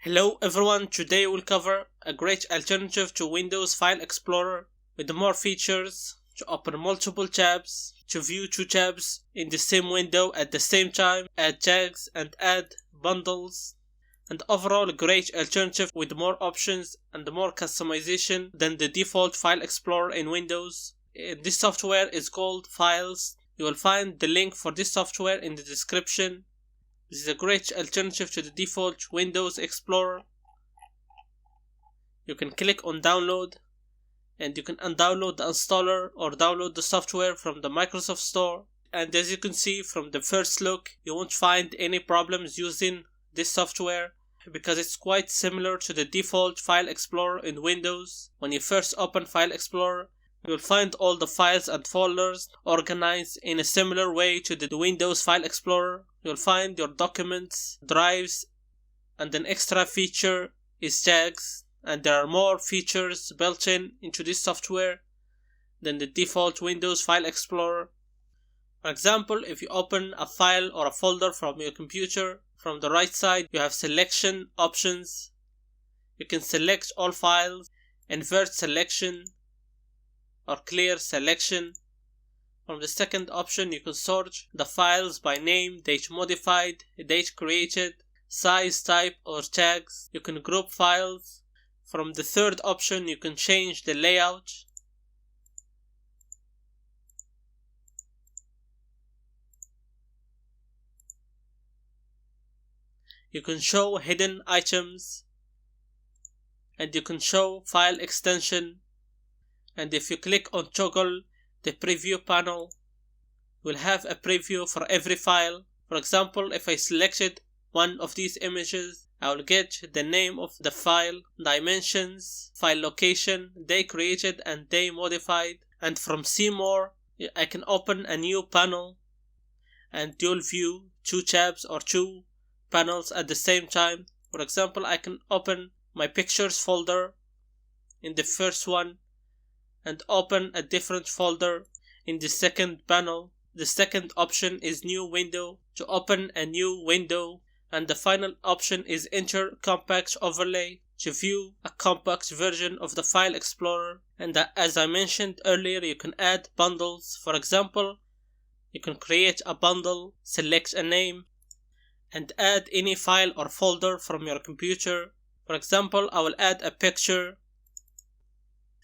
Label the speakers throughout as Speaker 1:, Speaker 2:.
Speaker 1: Hello everyone, today we'll cover a great alternative to Windows File Explorer with more features to open multiple tabs, to view two tabs in the same window at the same time, add tags and add bundles, and overall a great alternative with more options and more customization than the default File Explorer in Windows. This software is called Files. You will find the link for this software in the description. This is a great alternative to the default Windows Explorer. You can click on download and you can undownload the installer or download the software from the Microsoft Store. And as you can see from the first look, you won't find any problems using this software because it's quite similar to the default File Explorer in Windows. When you first open File Explorer, you will find all the files and folders organized in a similar way to the Windows File Explorer. You'll find your documents, drives, and an extra feature is tags, and there are more features built into this software than the default Windows File Explorer. For example, if you open a file or a folder from your computer, from the right side you have selection options. You can select all files, invert selection, or clear selection. From the second option you can sort the files by name, date modified, date created, size, type or tags. You can group files. From the third option you can change the layout. You can show hidden items, and you can show file extension. And if you click on toggle the preview panel, you will have a preview for every file. For example, if I selected one of these images, I will get the name of the file, dimensions, file location, day created and day modified. And from see more, I can open a new panel and dual view two tabs or two panels at the same time. For example, I can open my pictures folder in the first one and open a different folder in the second panel. The second option is new window, to open a new window, and the final option is enter compact overlay, to view a compact version of the File Explorer. And as I mentioned earlier, you can add bundles. For example, you can create a bundle, select a name, and add any file or folder from your computer. For example, I will add a picture,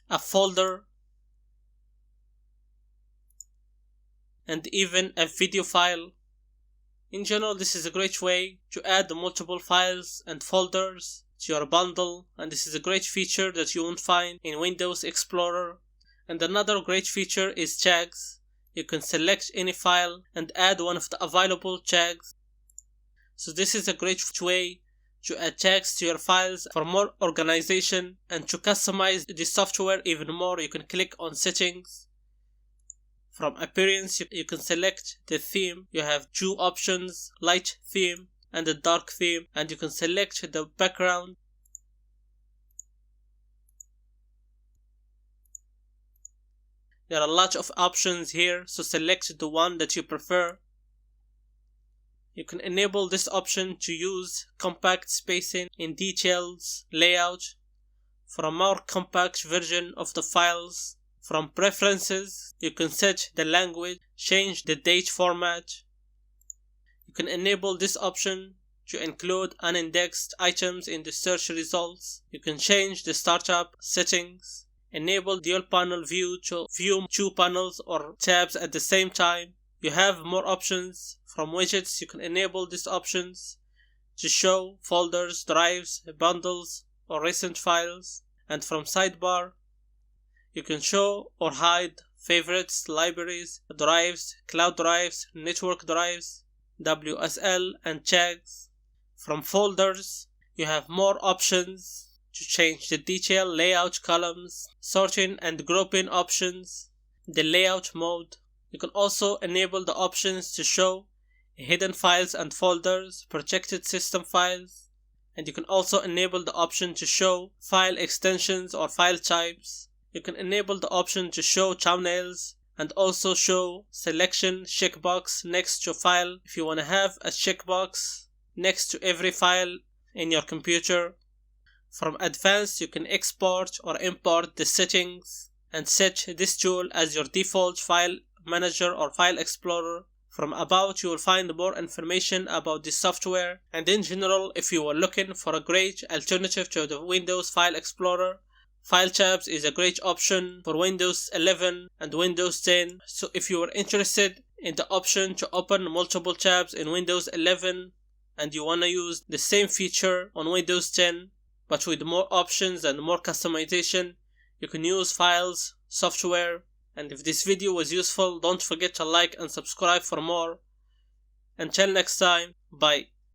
Speaker 1: a folder, and even a video file. In general, this is a great way to add multiple files and folders to your bundle, and this is a great feature that you won't find in Windows Explorer. And another great feature is tags. You can select any file and add one of the available tags. So this is a great way to add tags to your files for more organization. And to customize the software even more, you can click on settings. From appearance, you can select the theme. You have two options, light theme and a dark theme, and you can select the background. There are a lot of options here, so select the one that you prefer. You can enable this option to use compact spacing in details, layout, for a more compact version of the files. From preferences, you can set the language, change the date format. You can enable this option to include unindexed items in the search results. You can change the startup settings, enable dual panel view to view two panels or tabs at the same time. You have more options. From widgets, you can enable these options to show folders, drives, bundles, or recent files. And from sidebar, you can show or hide favorites, libraries, drives, cloud drives, network drives, WSL, and tags. From folders, you have more options to change the detail, layout, columns, sorting and grouping options, the layout mode. You can also enable the options to show hidden files and folders, protected system files, and you can also enable the option to show file extensions or file types. You can enable the option to show thumbnails and also show selection checkbox next to file. If you want to have a checkbox next to every file in your computer. From advanced, you can export or import the settings and set this tool as your default file manager or file explorer. From about, you will find more information about this software, and in general, if you are looking for a great alternative to the Windows File Explorer, File Tabs is a great option for Windows 11 and Windows 10. So if you are interested in the option to open multiple tabs in Windows 11 and you want to use the same feature on Windows 10 but with more options and more customization, you can use Files software. And if this video was useful, don't forget to like and subscribe for more. Until next time, bye.